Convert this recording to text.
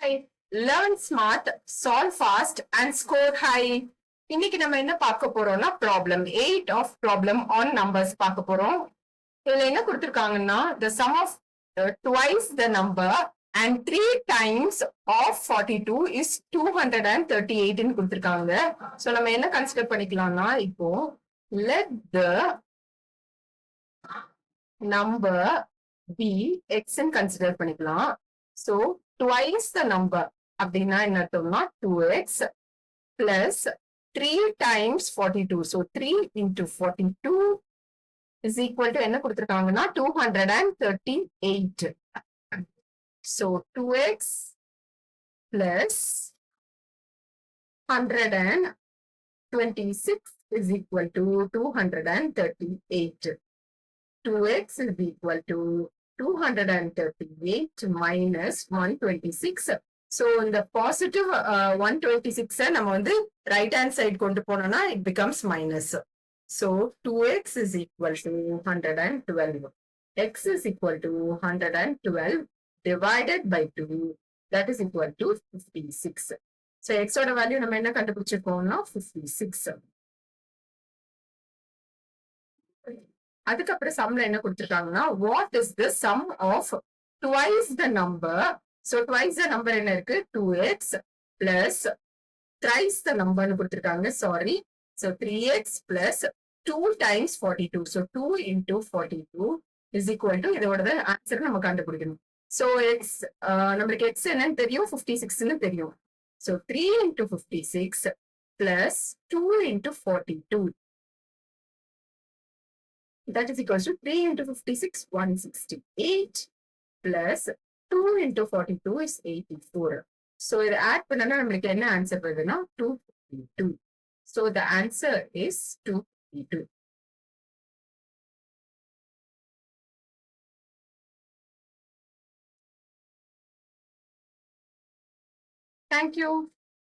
Hi, learn smart, solve fast and score high. இன்னைக்கு நம்ம என்ன பார்க்க போறோம்னா problem 8 of problem on numbers பார்க்க போறோம். இதுல என்ன கொடுத்திருக்காங்கன்னா the sum of twice the number and 3 times of 42 is 238 ன்னு கொடுத்திருக்காங்க. சோ நம்ம என்ன கன்சிடர் பண்ணிக்கலாம்னா இப்போ let the number be x ன்னு கன்சிடர் பண்ணிக்கலாம். So twice the number அப்படின்னா என்ன அர்த்தம்னா 2x plus 3 times 42. So 3 into 42 is equal to என்ன கொடுத்திருக்காங்கன்னா 238. So 2x plus 126 is equal to 238. 2x is equal to 238 minus 126. So in the positive 126 நம்ம வந்து right hand side கொண்டு போனோம்னா it becomes minus. So 2x is equal to 112. X is equal to 112 divided by 2, that is equal to 56. So x ஓட value நம்ம என்ன கண்டுபிடிச்சிருக்கோம்னா 56. அதுக்கப்புறம் சம்ல என்ன கொடுத்திருக்காங்கன்னா what is the sum of twice the number. So twice the number என்ன இருக்கு 2x பிளஸ் த்ரைஸ் த நம்பர்னு கொடுத்திருக்காங்க sorry. So 3x plus 2 times 42. So 2 into 42 is equal to இதோட ஆன்சர் நம்ம கண்டுபிடிக்கணும். சோ x நம்மளுக்கு x என்னன்னு தெரியும் 56ன்னு தெரியும். So 3 into 56 plus 2 into 42. That is equals to 3 into 56, 168 plus 2 into 42 is 84. So, இது add பண்ணனா நம்மளுக்கு என்ன answer வருதுன்னா 252. So, the answer is 252. Thank you.